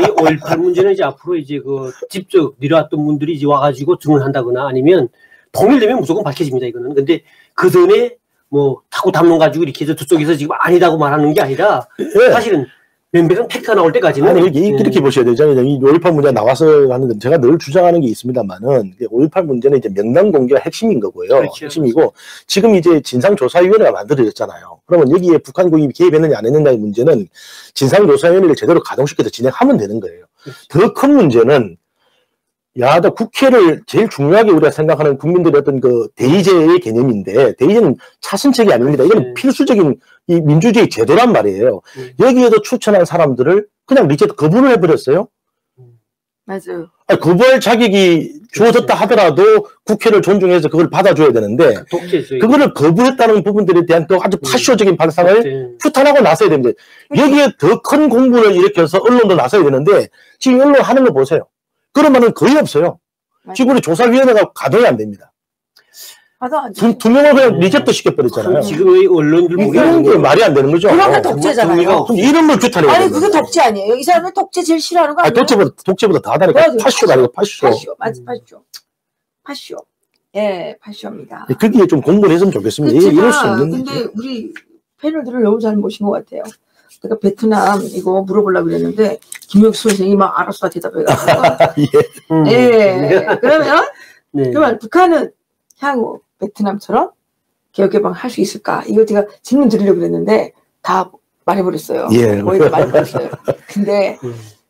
이 5.18 문제는 이제 앞으로 이제 그 직접 내려왔던 분들이 이제 와가지고 증언한다거나 아니면 통일되면 무조건 밝혀집니다. 이거는. 근데 그 전에 뭐 타고 담론 가지고 이렇게 해서 저쪽에서 지금 아니다고 말하는 게 아니라 사실은 명백한 팩트가 나올 때까지는. 아니, 이렇게 보셔야 되잖아요. 이 5.18 문제가 나와서 하는데 제가 늘 주장하는 게 있습니다만은 5.18 문제는 이제 명단 공개가 핵심인 거고요. 그렇죠. 핵심이고 지금 이제 진상조사위원회가 만들어졌잖아요. 그러면 여기에 북한 공입이 개입했느냐 안 했느냐의 문제는 진상조사위원회를 제대로 가동시켜서 진행하면 되는 거예요. 더 큰 문제는 국회를 제일 중요하게 우리가 생각하는 국민들의 어떤 그 대의제의 개념인데 대의제는 차선책이 아닙니다. 이건 필수적인 이 민주주의 제도란 말이에요. 여기에도 추천한 사람들을 그냥 리제트 거부를 해버렸어요. 맞아요. 거부할 자격이 주어졌다 하더라도 국회를 존중해서 그걸 받아줘야 되는데 그거를 거부했다는 부분들에 대한 또 아주 파쇼적인 발상을 규탄하고 나서야 됩니다. 여기에 더 큰 공분을 일으켜서 언론도 나서야 되는데 지금 언론 하는 거 보세요. 그런 말은 거의 없어요. 지금 우리 조사위원회가 가동이 안 됩니다. 하도 안 돼. 두 명을 그냥 리젝트 시켜버렸잖아요. 지금의 언론들 보게 이런 게 말이 안 되는 거죠. 그런 게 정리가 독재잖아요. 그럼 이름을 규탄해야 아니 돼요. 그게 독재 아니에요. 이 사람은 독재 제일 싫어하는 거 아니, 아니에요? 독재보다 더 하다니까. 맞아요. 파쇼가 아니고 파쇼. 파쇼, 맞아, 파쇼. 파쇼. 예, 파쇼입니다. 거기에 좀 공부를 했으면 좋겠습니다. 그 이럴 수 제가 없는 근데 우리 패널들을 너무 잘 모신 것 같아요. 내가 베트남 이거 물어보려고 그랬는데 김혁수 선생님이 막 알아서 다 대답해가지고 예. 예. 그러면 네. 그러면 북한은 향후 베트남처럼 개혁개방 할 수 있을까? 이거 제가 질문 드리려고 그랬는데 다 말해버렸어요. 예. 거의 다 말해버렸어요. 근데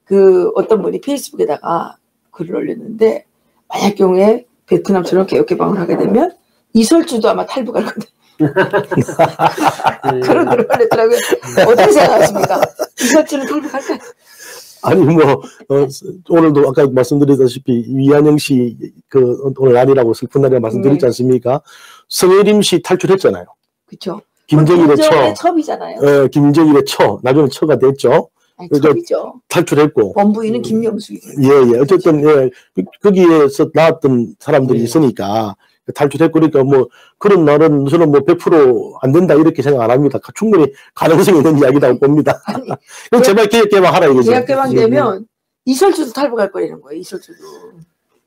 그 어떤 분이 페이스북에다가 글을 올렸는데 만약 경우에 베트남처럼 개혁개방을 하게 되면 이설주도 아마 탈북할 건데. 그런 글을 올렸더라고요. 어떻게 생각하십니까? 이설주는 탈북할까요? 아니 오늘도 아까 말씀드렸다시피 위안영 씨 오늘 날이라고 슬픈 날이라고 말씀드렸지 않습니까? 성혜림 씨 탈출했잖아요. 그렇죠. 김정일의 첩이잖아요. 김정일의 나중에 처가 됐죠. 아니, 첩이죠. 탈출했고. 본부인은 김명수이죠. 예. 어쨌든 거기에서 나왔던 사람들이 있으니까 탈출했고 그러니까 뭐 그런 날은 저는 뭐 100% 안 된다 이렇게 생각 안 합니다. 충분히 가능성이 있는 이야기라고 봅니다. 아니, 그럼 제발 개혁개방하라 이거죠. 개혁개방되면 이설주도 탈북할 거라는 거예요. 이설주도.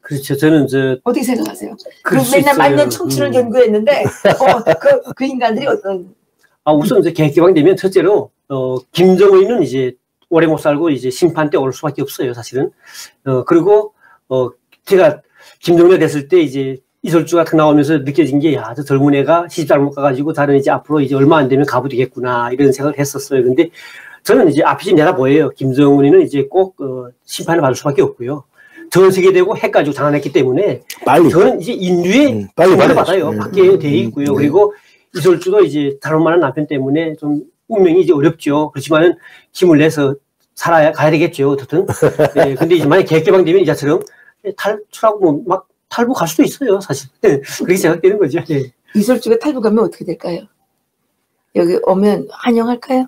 그렇죠. 저는 어떻게 생각하세요? 그럴 그 수 맨날 있어요. 만년 청춘을 연구했는데 그 인간들이 어떤 우선 이제 개혁개방되면 첫째로 김정은이는 이제 오래 못 살고 이제 심판 때 올 수밖에 없어요, 사실은. 그리고 제가 김정은이 됐을 때 이제 이설주가 탁 나오면서 느껴진 게, 야, 저 젊은 애가 시집 잘못 가가지고 다른 이제 앞으로 이제 얼마 안 되면 가부 되겠구나, 이런 생각을 했었어요. 근데 저는 이제 앞이 좀 내다보여요. 김정은이는 이제 꼭 심판을 받을 수밖에 없고요. 전 세계되고 핵 가지고 장난했기 때문에 빨리. 저는 이제 인류의 빨리 심판을 받아요. 받게 돼 있고요. 그리고 이설주도 이제 잘못 많은 남편 때문에 좀 운명이 이제 어렵죠. 그렇지만은 힘을 내서 가야 되겠죠. 어떻든. 네, 근데 이제 만약 개혁개방되면 이자처럼 탈출하고 막 탈북할 수도 있어요, 사실. 그렇게 생각되는 거죠. 네. 이설주가 탈북하면 어떻게 될까요? 여기 오면 환영할까요?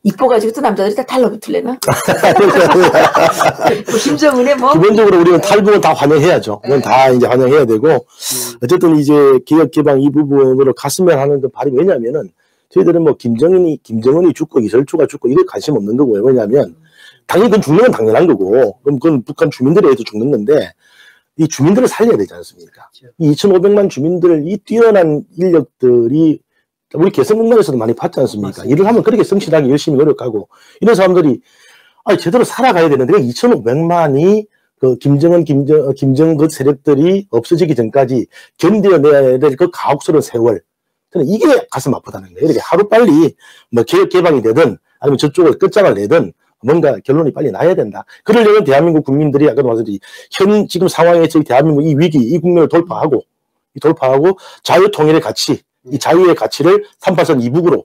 이뻐가지고 또 남자들이 다 달라붙을래나? 뭐 김정은의 뭐 기본적으로 우리는 탈북은 다 환영해야죠. 그건 다 이제 환영해야 되고 어쨌든 이제 개혁개방 이 부분으로 갔으면 하는 그 발이 왜냐면은 저희들은 뭐 김정은이 죽고 이설주가 죽고 이게 관심 없는 거고요. 왜냐하면 당연히 그건 죽는 건 당연한 거고 그럼 그건 북한 주민들에 의해서 죽는 건데 이 주민들을 살려야 되지 않습니까? 이 2,500만 주민들 이 뛰어난 인력들이 우리 개성공단에서도 많이 봤지 않습니까? 맞습니다. 일을 하면 그렇게 성실하게 열심히 노력하고 이런 사람들이 제대로 살아가야 되는데 2,500만이 그 김정 그 세력들이 없어지기 전까지 견뎌내야 될 그 가혹스러운 세월. 저는 이게 가슴 아프다는 거예요. 이렇게 하루빨리 뭐 개혁개방이 되든 아니면 저쪽을 끝장을 내든 뭔가 결론이 빨리 나야 된다. 그러려면 대한민국 국민들이 아까도 말씀드린 현 지금 상황에 저희 대한민국 이 위기, 이 국면을 돌파하고 자유통일의 가치, 이 자유의 가치를 3.8선 이북으로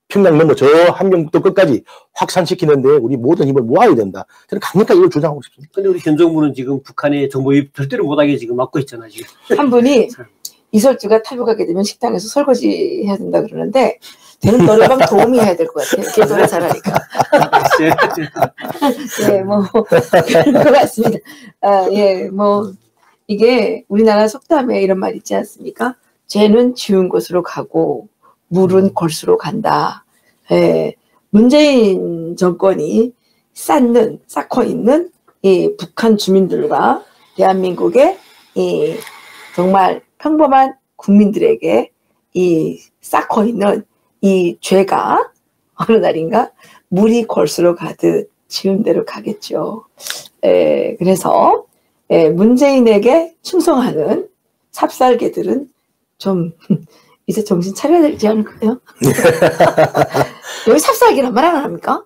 평양 넘어 저 함경북도 끝까지 확산시키는데 우리 모든 힘을 모아야 된다. 저는 강력하게 이걸 주장하고 싶습니다. 근데 우리 현 정부는 지금 북한의 정보입 절대로 못하게 지금 막고 있잖아요, 지금. 한 분이 이설주가 탈북하게 되면 식당에서 설거지 해야 된다 그러는데 저는 노래방 도우미 해야 될 것 같아요. 개도가 잘하니까. 예, 뭐 그런 것 같습니다. 예, 뭐 이게 우리나라 속담에 이런 말 있지 않습니까? 죄는 지은 곳으로 가고 물은 골수로 간다. 예, 문재인 정권이 쌓고 있는 이 북한 주민들과 대한민국의 이 정말 평범한 국민들에게 이 쌓고 있는 이 죄가 어느 날인가 물이 골수로 가듯 지은 대로 가겠죠. 그래서 문재인에게 충성하는 삽살개들은 좀 이제 정신 차려야 되지 않을까요? 여기 삽살개란 말 안 합니까?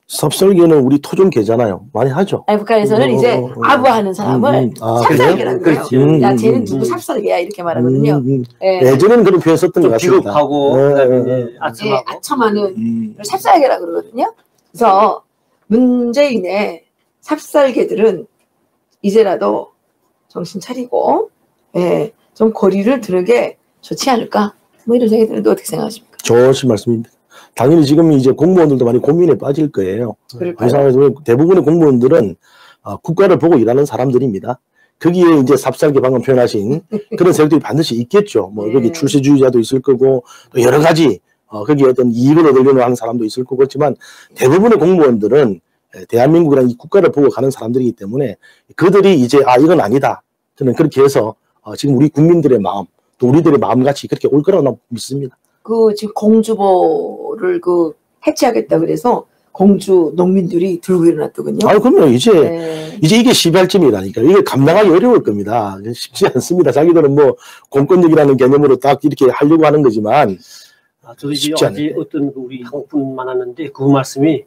삽살개는 우리 토종개잖아요. 많이 하죠. 아니, 북한에서는 이제 아부하는 사람을 삽살개라는 거예요. 야, 쟤는 누구 삽살개야 이렇게 말하거든요. 예전에는 그런 표현 썼던 것 좀 같습니다. 비겁하고 그다음에 아첨하고 아첨하는 삽살개라 그러거든요. 그래서 문재인의 삽살개들은 이제라도 정신 차리고 좀 거리를 두는 게 좋지 않을까? 뭐 이런 생각이 드는데 어떻게 생각하십니까? 좋으신 말씀입니다. 당연히 지금 이제 공무원들도 많이 고민에 빠질 거예요. 이 상황에서 대부분의 공무원들은 국가를 보고 일하는 사람들입니다. 거기에 이제 삽살개 방금 표현하신 그런 세력들이 반드시 있겠죠. 뭐 네. 거기 출세주의자도 있을 거고 또 여러 가지 거기에 어떤 이익을 얻으려고 하는 사람도 있을 거고 그렇지만 대부분의 공무원들은 대한민국이라는 이 국가를 보고 가는 사람들이기 때문에 그들이 이제 이건 아니다. 저는 그렇게 해서 지금 우리 국민들의 마음 또 우리들의 마음같이 그렇게 올 거라고 믿습니다. 그 지금 공주보를 그 해체하겠다 그래서 공주 농민들이 들고 일어났더군요. 그럼요. 이제 네. 이게 시발점이라니까. 이게 감당하기 어려울 겁니다. 쉽지 않습니다. 자기들은 뭐 공권력이라는 개념으로 딱 이렇게 하려고 하는 거지만 저도 이제 쉽지 어제 않은데. 어떤 우리 한국 분 만났는데 그분 말씀이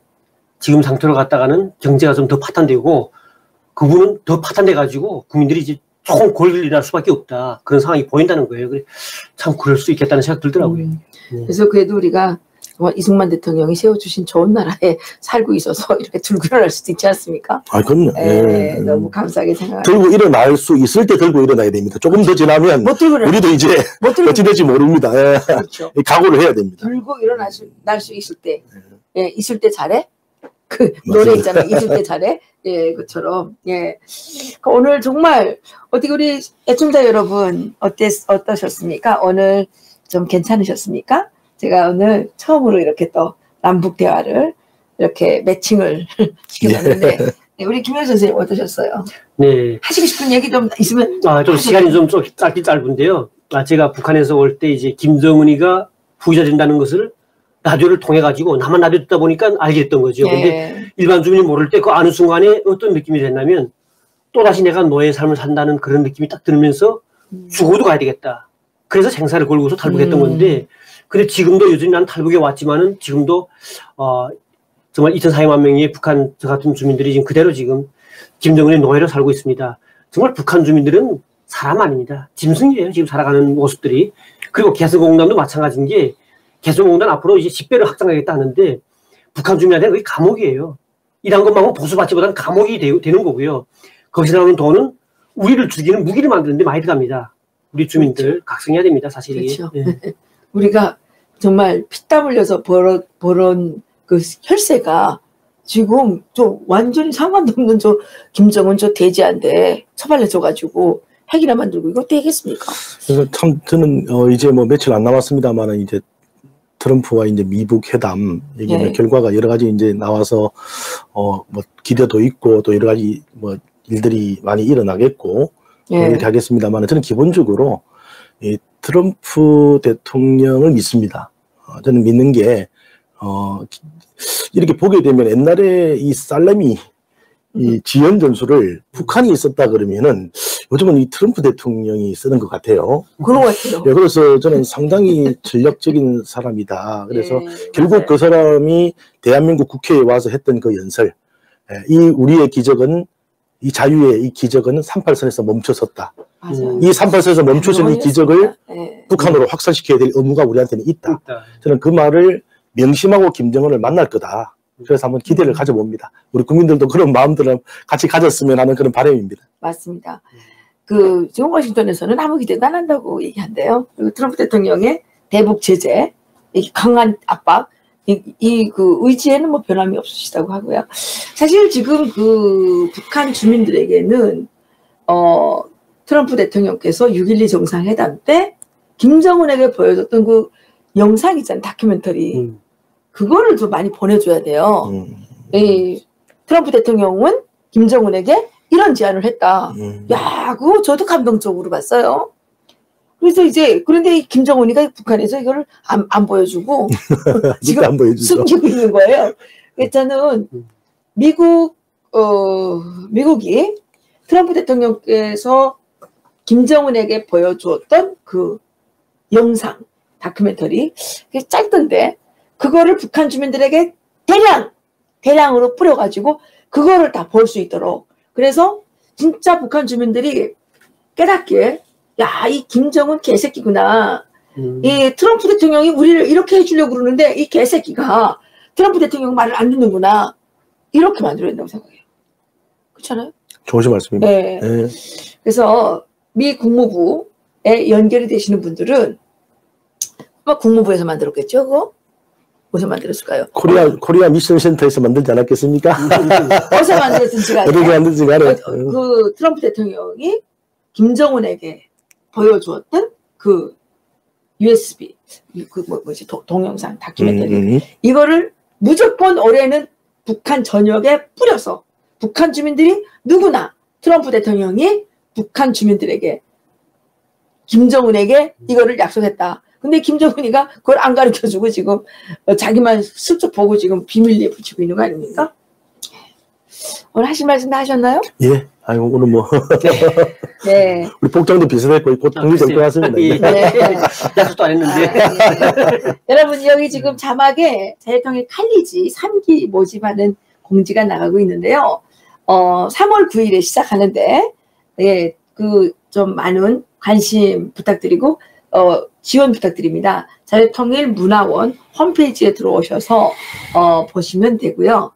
지금 상태로 갔다가는 경제가 좀 더 파탄되고 그분은 더 파탄돼가지고 국민들이 이제 조금 골을 일할 수밖에 없다. 그런 상황이 보인다는 거예요. 그래, 참 그럴 수 있겠다는 생각 들더라고요. 그래서 그래도 우리가 이승만 대통령이 세워주신 좋은 나라에 살고 있어서 이렇게 들고 일어날 수도 있지 않습니까? 그럼요. 네, 너무 감사하게 생각합니다. 들고 일어날 수 있을 때 들고 일어나야 됩니다. 조금 더 지나면 못 들고 일어나. 우리도 이제 못 들고 어찌 될지 모릅니다. 그렇죠. 각오를 해야 됩니다. 들고 일어날 수 있을 때, 있을 때 잘해. 그 맞습니다. 노래 있잖아요. 있을 때 잘해. 그처럼. 오늘 정말 어떻게 우리 애청자 여러분 어떠셨습니까? 오늘 좀 괜찮으셨습니까? 제가 오늘 처음으로 이렇게 또 남북 대화를 이렇게 매칭을 시켜봤는데 우리 김현 선생님 어떠셨어요? 네. 하시고 싶은 얘기 좀 있으면 좀 시간이 좀 짧긴 짧은데요. 제가 북한에서 올 때 이제 김정은이가 부자 된다는 것을 라디오를 통해 가지고 나만 라디오 듣다 보니까 알게 됐던 거죠. 근데 일반 주민이 모를 때 그 아는 순간에 어떤 느낌이 됐냐면 또다시 내가 노예의 삶을 산다는 그런 느낌이 딱 들면서 죽어도 가야 되겠다. 그래서 생사를 걸고서 탈북했던 건데 근데 지금도 요즘 난 탈북에 왔지만은 지금도 정말 2,400만 명의 북한 저 같은 주민들이 지금 그대로 지금 김정은의 노예로 살고 있습니다. 정말 북한 주민들은 사람 아닙니다. 짐승이에요. 지금 살아가는 모습들이. 그리고 개성공단도 마찬가지인 게 개성공단 앞으로 이제 10배를 확장하겠다 하는데 북한 주민한테는 그게 감옥이에요. 일한 것만큼 보수받지보다는 감옥이 되는 거고요. 거기서 나오는 돈은 우리를 죽이는 무기를 만드는데 많이 들어갑니다. 우리 주민들 그렇죠. 각성해야 됩니다. 사실 이게. 그렇죠. 우리가 정말 피땀 흘려서 벌은 그 혈세가 지금 저 완전히 상관도 없는 저 김정은 저 돼지한테 처발려줘가지고 핵이나 만들고 이거 되겠습니까? 그래서 참 저는 이제 뭐 며칠 안 남았습니다만은 이제 트럼프와 이제 미북 회담 이게 뭐 결과가 여러 가지 이제 나와서 뭐 기대도 있고 또 여러 가지 뭐 일들이 많이 일어나겠고 이렇게 하겠습니다만은 저는 기본적으로 이 트럼프 대통령을 믿습니다. 저는 믿는 게 이렇게 보게 되면 옛날에 이 살라미 이 지연 전술을 북한이 있었다 그러면은 요즘은 이 트럼프 대통령이 쓰는 것 같아요. 그런 것 같아요. 그래서 저는 상당히 전략적인 사람이다. 그래서 결국 맞아요. 그 사람이 대한민국 국회에 와서 했던 그 연설, 이 우리의 기적은 이 자유의 이 기적은 38선에서 멈춰섰다. 맞아요. 이 38선에서 멈춰선 이 기적을 네. 북한으로 확산시켜야 될 의무가 우리한테는 있다. 저는 그 말을 명심하고 김정은을 만날 거다. 그래서 한번 기대를 가져봅니다. 우리 국민들도 그런 마음들을 같이 가졌으면 하는 그런 바람입니다. 맞습니다. 지금 워싱턴에서는 아무 기대도 안 한다고 얘기한대요. 그리고 트럼프 대통령의 대북 제재, 이 강한 압박, 그 의지에는 뭐 변함이 없으시다고 하고요. 사실 지금 그 북한 주민들에게는 트럼프 대통령께서 6.12 정상회담 때 김정은에게 보여줬던 그 영상 있잖아요. 다큐멘터리. 그거를 좀 많이 보내줘야 돼요. 트럼프 대통령은 김정은에게 이런 제안을 했다. 야, 그거 저도 감동적으로 봤어요. 그래서 그런데 김정은이가 북한에서 이거를 안 보여주고 지금 안 보여주죠. 숨기고 있는 거예요. 일단은 미국이 트럼프 대통령께서 김정은에게 보여주었던 그 영상, 다큐멘터리, 그게 짧던데, 그거를 북한 주민들에게 대량으로 뿌려가지고, 그거를 다 볼 수 있도록. 그래서 진짜 북한 주민들이 깨닫기에, 야, 이 김정은 개새끼구나. 이 트럼프 대통령이 우리를 이렇게 해주려고 그러는데, 이 개새끼가 트럼프 대통령 말을 안 듣는구나. 이렇게 만들어야 된다고 생각해요. 그렇잖아요? 좋으신 말씀입니다. 네. 그래서 미 국무부에 연결이 되시는 분들은 아마 국무부에서 만들었겠죠, 그거? 어디서 만들었을까요? 코리아 미션 센터에서 만들지 않았겠습니까? 어디서 만들었는지가 어떻게 만들지가 알아요. 그 트럼프 대통령이 김정은에게 보여주었던 그 USB 동영상 다큐멘터리 이거를 무조건 올해는 북한 전역에 뿌려서 북한 주민들이 누구나 트럼프 대통령이 북한 주민들에게 김정은에게 이거를 약속했다. 근데 김정은이가 그걸 안 가르쳐주고 지금 자기만 슬쩍 보고 지금 비밀리에 붙이고 있는 거 아닙니까? 오늘 하신 말씀 다 하셨나요? 예. 아이고, 오늘 뭐. 네. 우리 복장도 비슷했고, 곧 통일될 것 같습니다. 예. 네. 약속도 안 했는데. 네. 여러분, 여기 지금 자막에 자유통일 칼리지 3기 모집하는 공지가 나가고 있는데요. 3월 9일에 시작하는데, 예, 좀 많은 관심 부탁드리고, 지원 부탁드립니다. 자유통일 문화원 홈페이지에 들어오셔서, 보시면 되고요.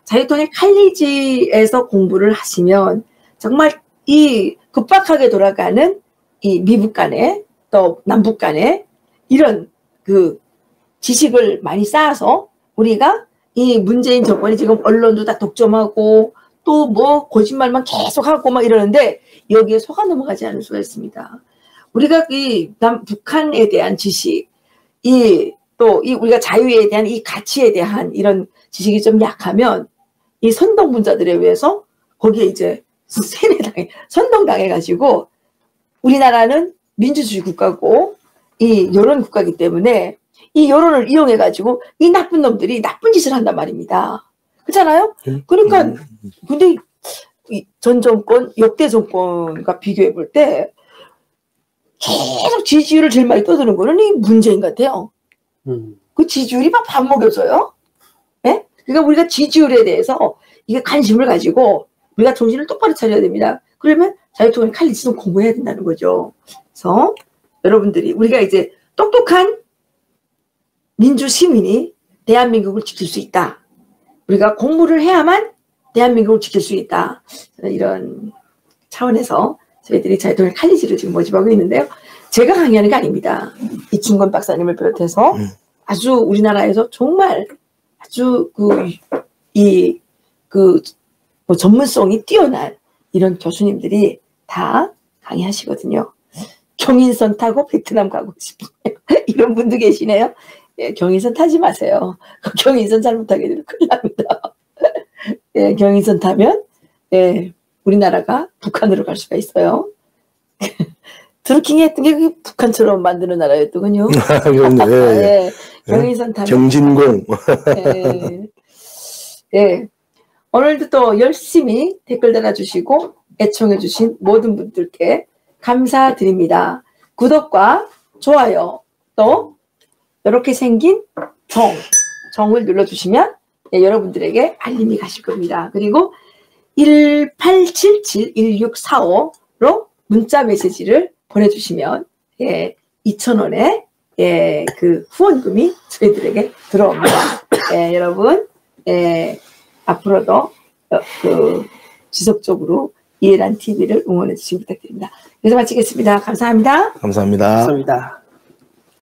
자유통일 칼리지에서 공부를 하시면 정말 이 급박하게 돌아가는 이 미북 간에 또 남북 간에 이런 그 지식을 많이 쌓아서 우리가 이 문재인 정권이 지금 언론도 다 독점하고 또 뭐 거짓말만 계속하고 막 이러는데 여기에 속아 넘어가지 않을 수가 있습니다. 우리가 이 북한에 대한 지식, 우리가 자유에 대한 이 가치에 대한 이런 지식이 좀 약하면 이 선동분자들에 의해서 거기에 이제 선동당해가지고 우리나라는 민주주의 국가고 이 여론 국가이기 때문에 이 여론을 이용해가지고 이 나쁜 놈들이 나쁜 짓을 한단 말입니다. 그렇잖아요? 그러니까 근데 전 정권, 역대 정권과 비교해 볼 때 계속 지지율을 제일 많이 떠드는 거는 이 문재인 같아요. 그 지지율이 막 밥 먹여줘요. 예? 그러니까 우리가 지지율에 대해서 이게 관심을 가지고 우리가 정신을 똑바로 차려야 됩니다. 그러면 자유통일 칼리지도 공부해야 된다는 거죠. 그래서 여러분들이 우리가 이제 똑똑한 민주 시민이 대한민국을 지킬 수 있다. 우리가 공부를 해야만 대한민국을 지킬 수 있다. 이런 차원에서 저희들이 자유통일 칼리지를 지금 모집하고 있는데요. 제가 강의하는 게 아닙니다. 이충건 박사님을 비롯해서 아주 우리나라에서 정말 아주 뭐 전문성이 뛰어난 이런 교수님들이 다 강의하시거든요. 경인선 타고 베트남 가고 싶어요. 이런 분도 계시네요. 예, 경인선 타지 마세요. 경인선 잘못하게 되면 큰일 납니다. 예, 경인선 타면 예, 우리나라가 북한으로 갈 수가 있어요. 드루킹이 했던 게 그게 북한처럼 만드는 나라였더군요. 예. 예, 경인선 타면 정진공. 예. 예. 오늘도 또 열심히 댓글 달아주시고 애청해주신 모든 분들께 감사드립니다. 구독과 좋아요 또 이렇게 생긴 정을 눌러주시면 예, 여러분들에게 알림이 가실 겁니다. 그리고 1877-1645로 문자 메시지를 보내주시면 예, 2,000원의 예, 그 후원금이 저희들에게 들어옵니다. 예, 여러분 예, 앞으로도 지속적으로 이해란 TV를 응원해 주시기 부탁드립니다. 여기서 마치겠습니다. 감사합니다. 감사합니다. 감사합니다.